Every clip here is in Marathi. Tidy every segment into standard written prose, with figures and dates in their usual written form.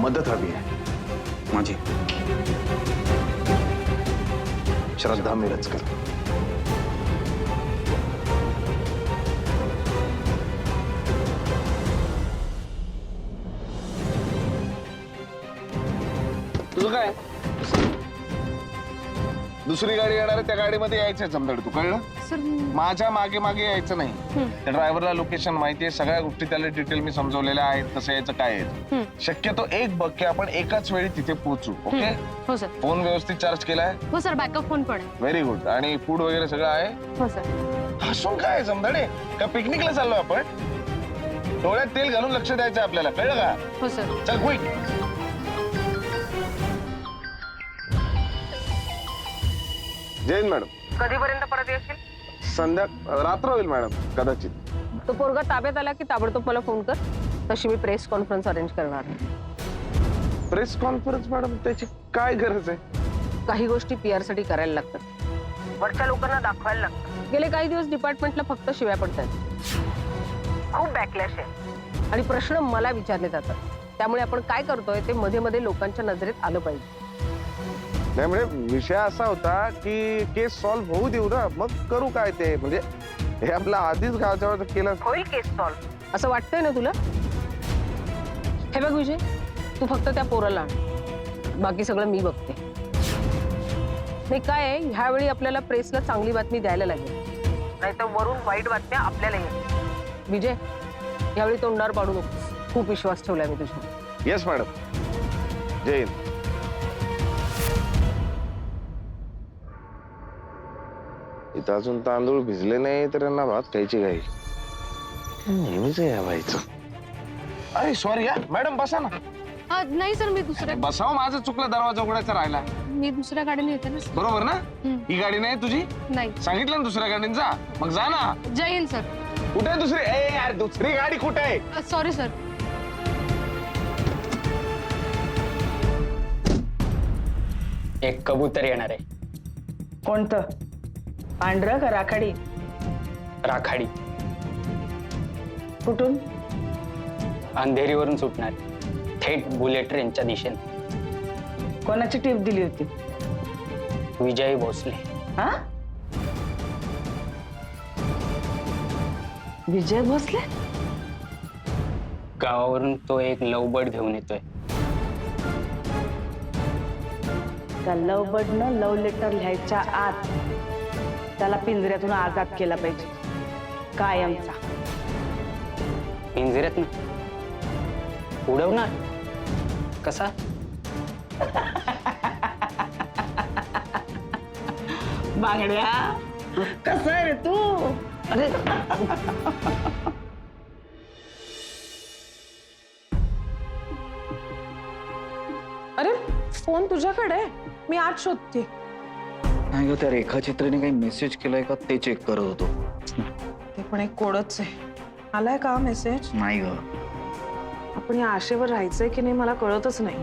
मदत हवी आहे माझी. श्रद्धा मिरजकर. तुझं काय? दुसरी गाडी येणार आहे, त्या गाडीमध्ये यायचंय जमदड. तू कळलं? सर माझ्या मागे मागे यायचं नाही. त्या ड्रायव्हरला लोकेशन माहितीये, सगळ्या गोष्टी त्याला डिटेल मी समजवलेल्या आहेत, कसं यायचं काय आहे. शक्यतो एक बघ की आपण एकाच वेळी तिथे पोहोचू. ओके? हो सर. फोन व्यवस्थित चार्ज केलाय? हो सर, बॅकअप फोन पण आहे. Very good. आणि फूड वगैरे सगळं आहे? हो सर. हसून काय जमदडे, का पिकनिकला चाललो आपण? डोळ्यात तेल घालून लक्ष द्यायचं आपल्याला, कळलं का? हो सर. चल क्विक. जैन मॅडम, कधीपर्यंत परत येशील? रात्र होईल मॅडम कदाचित. तो पोरगा ताब्यात आला की ताबडतोब मला फोन कर, तशी मी प्रेस कॉन्फरन्स अरेंज करणार. प्रेस कॉन्फरन्स मॅडम, त्याची काय गरज आहे? काही गोष्टी PR साठी करायला लागतात, वरच्या लोकांना दाखवायला लागतात. गेले काही दिवस डिपार्टमेंटला फक्त शिव्या पडतात, खूप बॅकलॅश आहे आणि प्रश्न मला विचारले जातात. त्यामुळे आपण काय करतोय ते मध्ये मध्ये लोकांच्या नजरेत आलं पाहिजे. नाही म्हणजे विषय असा होता की केस सॉल्व्ह होऊ देऊ ना, मग करू काय ते. म्हणजे हे आपलं आधीच गावच्यावर केलं. होईल केस सॉल्व्ह असं वाटतंय ना तुला? हे बघ विजय, तू फक्त त्या पोराला आण, बाकी सगळं मी बघते. नाही काय आहे, ह्यावेळी आपल्याला प्रेसला चांगली बातमी द्यायला लागेल, नाहीतर वरून वाईट बातम्या आपल्याला येतील. विजय, यावेळी तोंडावर पाडू नकोस, खूप विश्वास ठेवलाय मी तुझ्यावर. Yes madam. जैन, इथं अजून तांदूळ भिजले नाही तर यांना भात खायची घाई. नेहमीच या बाईचं. अरे सॉरी या मॅडम, बसा ना. नाही सर, मी दुसऱ्या बसाव, माझं चुकलं, दरवाजा उघडायचा राहिला. मी दुसऱ्या गाडीने येते ना. बरोबर ना? ही गाडी नाही तुझी? नाही. सांगितलं ना दुसऱ्या गाडीने जा, मग जा ना. जय हिंद सर. कुठे आहे दुसरी? ए यार, दुसरी गाडी कुठे आहे? Sorry sir. एक कबूतर येणार आहे. कोणतं? पांढरं का राखाडी? राखाडी. कुठून? अंधेरीवरून सुटणार, थेट बुलेट ट्रेनच्या दिशेने. कोणाची टीप दिली होती? विजय भोसले. हा? विजय भोसले? गावावरून तो एक लवबर्ड घेऊन येतोय. त्या लव बर्डनं लव लेटर लिहायच्या आत त्याला पिंजऱ्यातून आजाद केला पाहिजे, कायमचा. पिंजऱ्यात ना उडवणार कसा? बांगड्या, कसा आहे रे तू? अरे अरे फोन तुझ्याकडे आहे, मी आज शोधते. नाही ग, त्या रेखाचित्राने काही मेसेज केलाय का ते चेक करत होतो. ते पण एक कोडच आहे. आलाय का मेसेज? नाही ग. आपण या आशेवर राहायचंय की नाही मला कळतच नाही.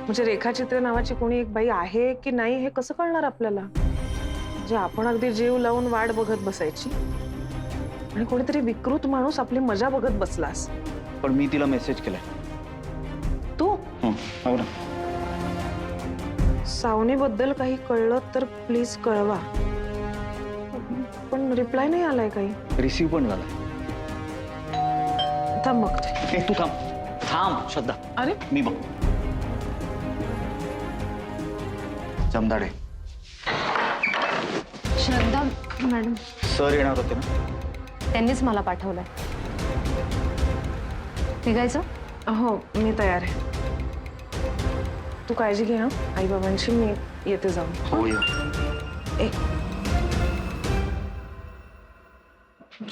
म्हणजे रेखाचित्र नावाची कोणी एक बाई आहे की नाही हे कसं कळणार आपल्याला? म्हणजे आपण अगदी जीव लावून वाट बघत बसायची आणि कोणीतरी विकृत माणूस आपली मजा बघत बसलास. पण मी तिला मेसेज केलाय. तू हो ना. सावनीबद्दल काही कळलं तर प्लीज कळवा. पण रिप्लाय नाही आलाय काही. रिसीव पण झालाय. थांब बघते. तू थांब थांब श्रद्धा. अरे मी बघ. जमदाडे श्रद्धा मॅडम, सर येणार होते ना? त्यांनीच मला पाठवलंय. निघायचं? हो, मी तयार आहे. तू काळजी घे हा, आई बाबांची. मी येते जाऊन. हो या. ए,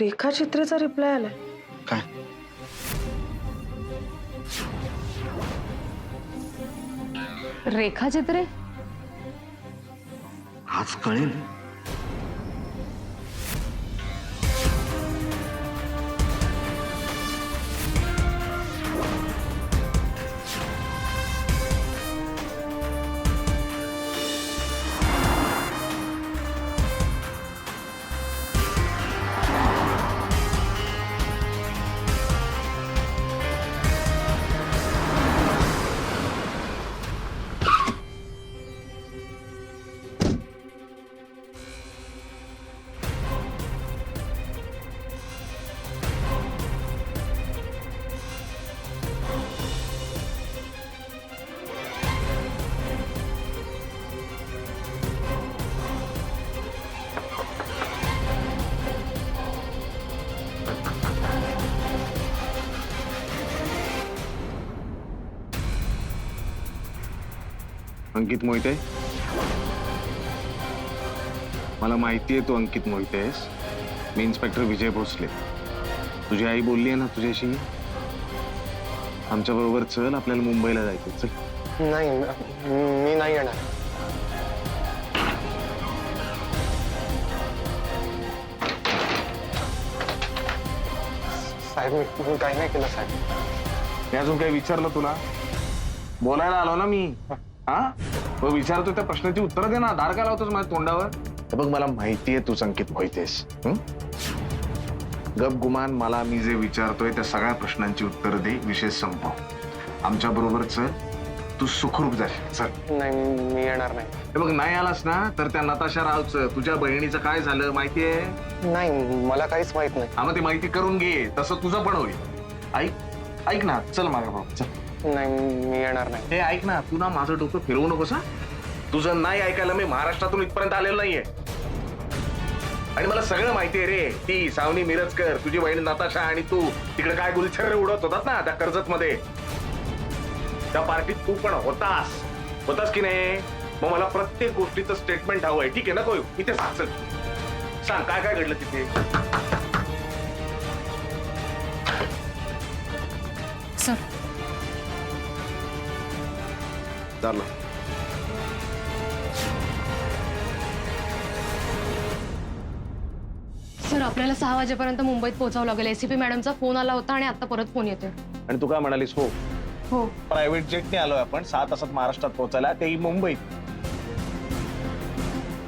रेखाचित्रेचा रिप्लाय आलाय. काय? रेखाचित्रे? आज कळेल. अंकित मोहिते, मला माहिती आहे तू अंकित मोहिते आहेस. मी इन्स्पेक्टर विजय भोसले. तुझी आई बोलली आहे ना तुझ्याशी, आमच्या बरोबर चल, आपल्याला मुंबईला जायचं. चल. नाही मी नाही येणार. साहेब मी काही नाही केलं साहेब. मी अजून काही विचारलं तुला? बोलायला आलो ना मी. हा मग विचारतो त्या प्रश्नाची उत्तर दे ना. दार का लावतोस माझ्या तोंडावर? हे बघ, मला माहितीये तू अंकित मोहितेस. गप गुमान, मला मी जे विचारतोय त्या सगळ्या प्रश्नांची उत्तर दे. विषय संपव. आमच्या बरोबर चल, तू सुखरूप जाशील. चल. नाही मी येणार नाही. हे बघ, नाही आलास ना तर त्या नताशा रावचं, तुझ्या बहिणीचं काय झालं माहितीये? नाही मला काहीच माहित नाही. हा मग ती माहिती करून घे, तसं तुझं पण होईल. ऐक ना, चल माझ्या बरोबर चल. नाही मी येणार नाही. हे ऐक ना, तू ना माझं डोकं फिरवू नकोस. हा तुझं नाही ऐकायला मी महाराष्ट्रातून इथपर्यंत आलेलो नाहीये. आणि मला सगळं माहितीये रे. ती सावनी मिरजकर, तुझी बहीण नताशा आणि तू तिकडे काय गुलछर्रे उडत होतात ना त्या कर्जत मध्ये. त्या पार्टीत तू पण होतास की नाही? मग मला प्रत्येक गोष्टीचं स्टेटमेंट हवंय. ठीक आहे ना? कोय इथे सांग काय काय घडलं तिथे. सर, चाललं. सर आपल्याला 6 वाजेपर्यंत मुंबईत पोहोचावं लागेल. एसीपी मॅडमचा फोन आला होता आणि आता परत फोन येतोय. आणि तू काय म्हणालीस? हो हो. प्रायव्हेट जेटने आलोय आपण 6 तासात महाराष्ट्रात पोहोचायला, तेही मुंबईत.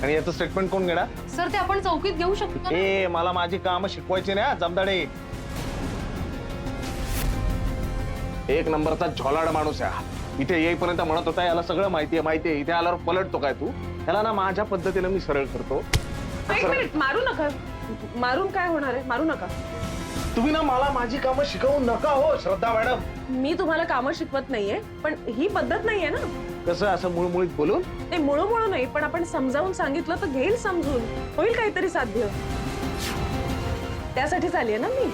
आणि याचं स्टेटमेंट कोण घेणार? सर ते आपण चौकीत घेऊ शकतो ना? ए मला माझी कामं शिकवायची ना जमदाडे. एक नंबरचा झोलाड माणूस आहे. इथे येईपर्यंत म्हणत होता याला सगळं माहितीये. इथे आल्यावर पलटतो काय तू? त्याला ना माझ्या पद्धतीने मी सरळ करतो. एक मिनिट, मारू नका. मारून काय होणार आहे? मारू नका. तुम्ही ना मला माझी कामं शिकवू नका हो श्रद्धा मॅडम. मी तुम्हाला कामं शिकवत नाहीये, पण ही पद्धत नाहीये ना. कसं असं मुळमुळीत बोलून? ते मुळू नाही, पण आपण समजावून सांगितलं तर घेईल समजून. होईल काहीतरी साध्य. त्यासाठीच आलीये ना मी.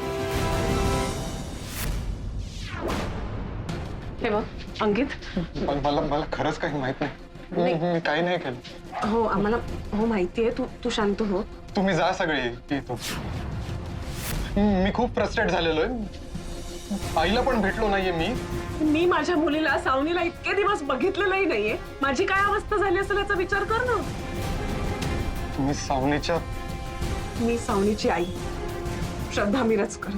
हे बघ अंकित, मला खरंच काही माहित नाही. मी काही नाही केलं. हो आम्हाला हो माहितीये. तू शांत हो. तुम्ही जा सगळे इथून. मी खूप फ्रस्ट्रेट झालेलो आहे. आईला पण भेटलो नाहीये मी माझ्या मुलीला सावनीला इतके दिवस बघितलेलंही नाहीये. माझी काय अवस्था झाली असेल याचा विचार कर ना. मी सावनीची आई श्रद्धा मिरजकर.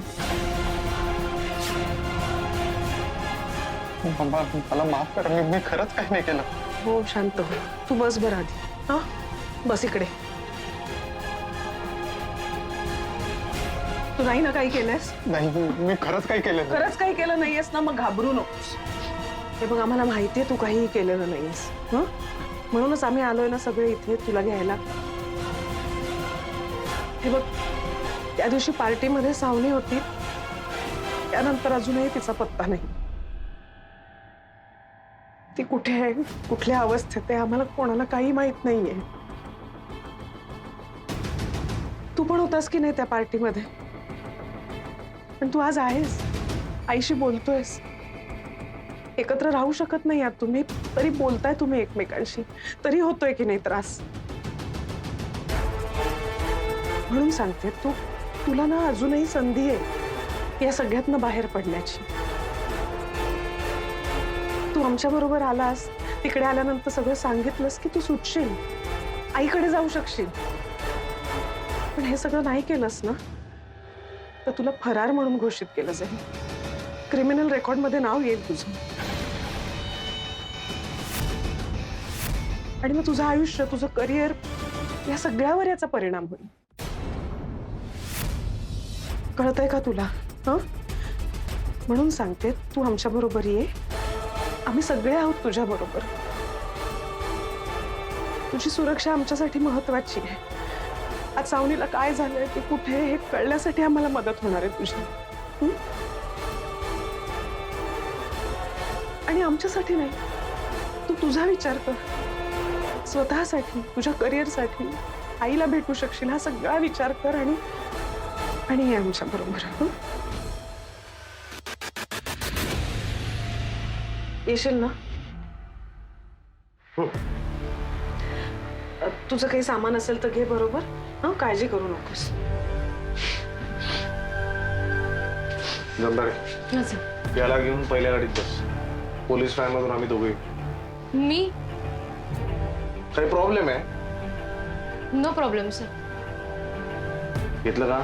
मला माफ करा. मी खरंच काही नाही केलं. हो शांत हो. तू बस बरं आधी. हा बस इकडे. तू नाही ना काही केलंस? नाही मी खरंच काही केलं नाही. खरंच काही केलं नाहीयेस ना, मग घाबरू नकोस. हे बघ आम्हाला माहितीये तू काहीही केलेलं नाहीयेस. म्हणूनच आम्ही आलोय ना सगळे इथे तुला घ्यायला. हे बघ त्या दिवशी पार्टीमध्ये सावनी होती, त्यानंतर अजूनही तिचा पत्ता नाही. ती कुठे आहे, कुठल्या अवस्थेत आहे, आम्हाला कोणाला काही माहित नाहीये. तू पण होतास की नाही त्या पार्टीमध्ये? पण तू आज आहेस, आईशी बोलतोयस. एकत्र राहू शकत नाही आहात तुम्ही, तरी बोलताय तुम्ही एकमेकांशी. तरी होतोय की नाही त्रास? म्हणून सांगते तुला ना अजूनही संधी आहे या सगळ्यातनं बाहेर पडण्याची. तू आमच्या बरोबर आलास, तिकडे आल्यानंतर सगळं सांगितलंस की तू सुटशील, आईकडे जाऊ शकशील. पण हे सगळं नाही केलंस ना तर तुला फरार म्हणून घोषित केलं जाईल. क्रिमिनल रेकॉर्ड मध्ये नाव येईल तुझं. आणि मग तुझं आयुष्य, तुझं करिअर, या सगळ्यावर याचा परिणाम होईल. कळतंय का तुला? म्हणून सांगते तू आमच्या बरोबर ये. आम्ही सगळे आहोत तुझ्या बरोबर. तुझी सुरक्षा आमच्यासाठी महत्वाची आहे. आज सावनीला काय झालंय, ते कुठे, हे कळण्यासाठी आम्हाला मदत होणार आहे तुझी. आणि आमच्यासाठी नाही, तू तुझा विचार कर. स्वतःसाठी, तुझ्या करिअरसाठी, आईला भेटू शकशील, हा सगळा विचार कर. आणि ये आमच्या बरोबर. येशील ना? तुझं काही सामान असेल तर घे बरोबर. हं, काळजी करू नकोस. जमदारे हां, सर. याला घेऊन पहिल्या गाडीत बस. पोलीस व्हॅन मधून आम्ही दोघे. मी काही प्रॉब्लेम आहे? No problem sir. घेतलं का?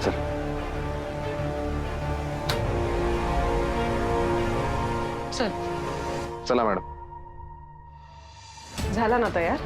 चल. सर चला मॅडम. झाला ना तयार?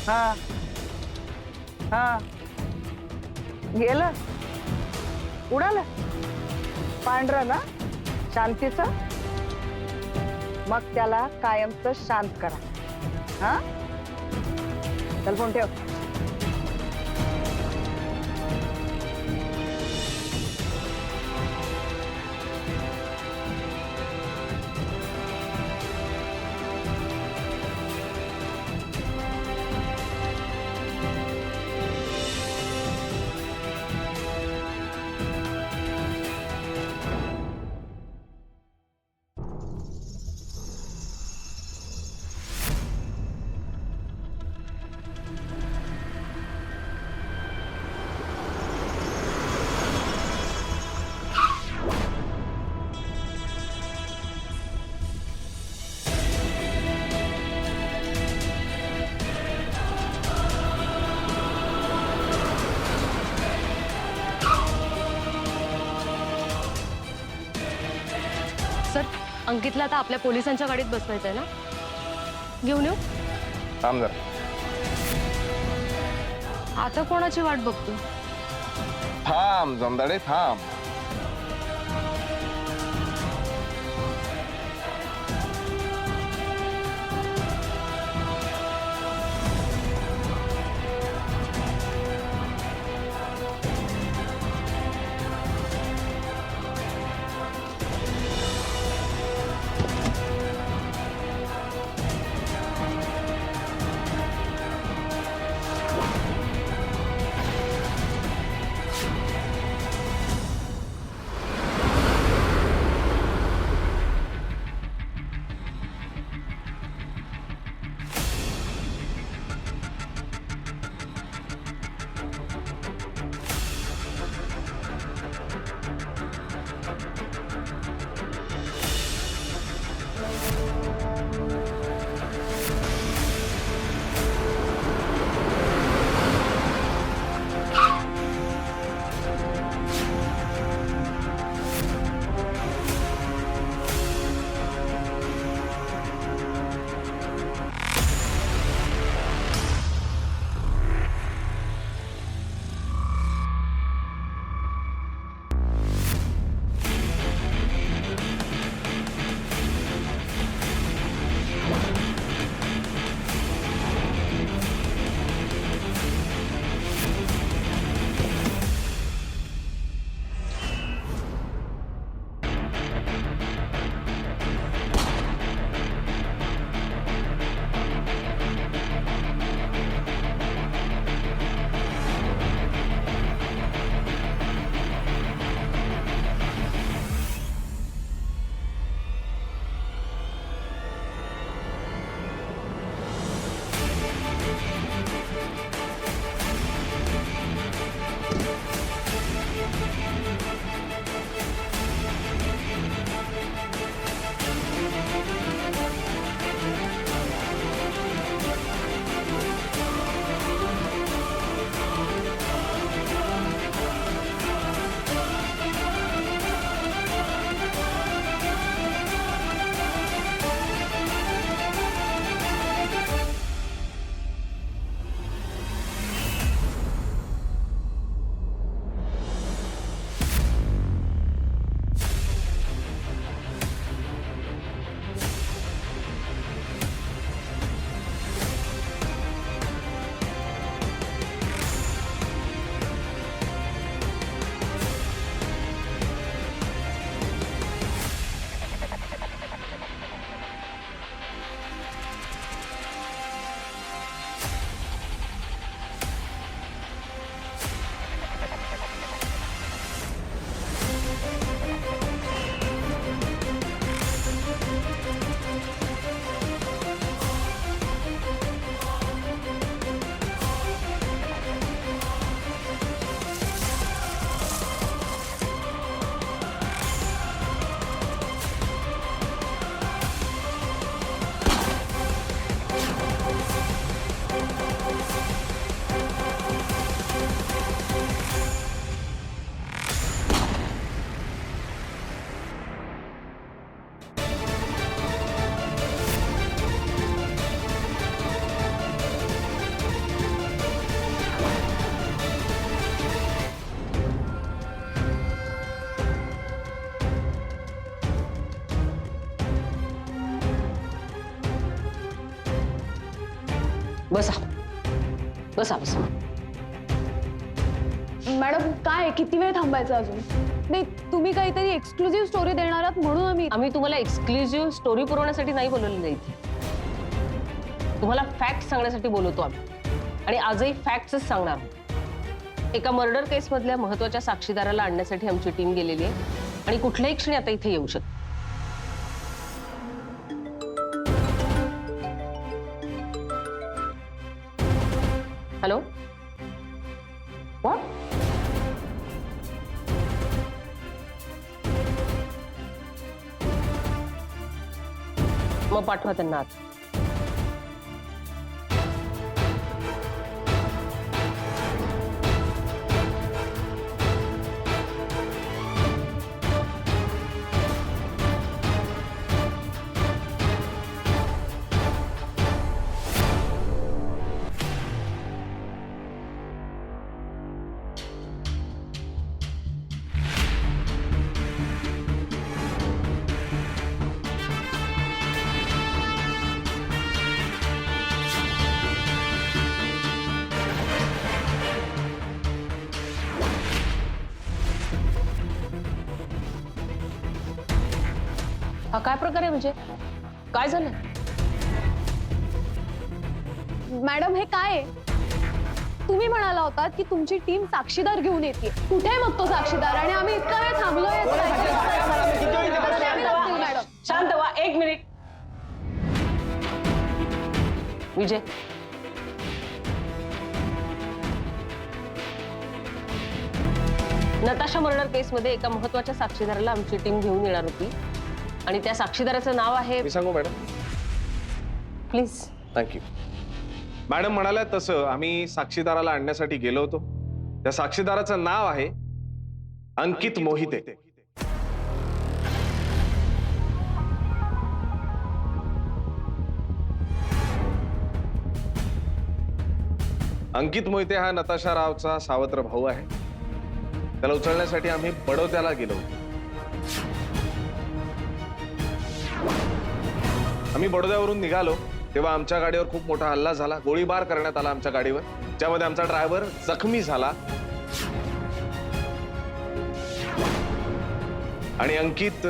हा हा गेलं उडालं पांढरं ना शांतीचं. मग त्याला कायमचं शांत करा. हा चल फोन ठेव. सर अंकितला आता आपल्या पोलिसांच्या गाडीत बसवायचंय ना. घेऊन येऊ. थांब जरा. आता कोणाची वाट बघतो? थांब जमदाडे थांब. बसा बसा बसा. मॅडम काय किती वेळ थांबायचं अजून? नाही तुम्ही काहीतरी एक्सक्लुझिव्ह स्टोरी देणार आहात म्हणून आम्ही तुम्हाला एक्सक्लुझिव्ह स्टोरी पुरवण्यासाठी नाही बोलवलेलं इथे. तुम्हाला फॅक्ट सांगण्यासाठी बोलवतो आम्ही आणि आजही फॅक्ट्सच सांगणार आहोत. एका मर्डर केस मधल्या महत्वाच्या साक्षीदाराला आणण्यासाठी आमची टीम गेलेली आहे आणि कुठल्याही क्षणी आता इथे येऊ शकते. Hello what? मग पाठवा त्यांना आत. हा काय प्रकार आहे म्हणजे? काय झालं? मॅडम हे काय आहे? तुम्ही म्हणाला होतात की तुमची टीम साक्षीदार घेऊन येते. कुठे आहे मग तो साक्षीदार? आणि आम्ही इतका वेळ थांबलोय. मॅडम शांत व्हा, एक मिनिट. विजय नताशा मर्डर केस मध्ये एका महत्वाच्या साक्षीदाराला आमची टीम घेऊन येणार होती आणि त्या साक्षीदाराचं नाव आहे. मी सांगू मॅडम? प्लीज. थँक्यू. मॅडम म्हणाल्या तसं आम्ही साक्षीदाराला आणण्यासाठी गेलो होतो. त्या साक्षीदाराचं नाव आहे अंकित मोहिते. अंकित मोहिते हा नताशा रावचा सावत्र भाऊ आहे. त्याला उचलण्यासाठी आम्ही बडोद्याला गेलो होतो. आम्ही बडोद्यावरून निघालो तेव्हा आमच्या गाडीवर खूप मोठा हल्ला झाला. गोळीबार करण्यात आला आमच्या गाडीवर, ज्यामध्ये आमचा ड्रायव्हर जखमी झाला आणि अंकित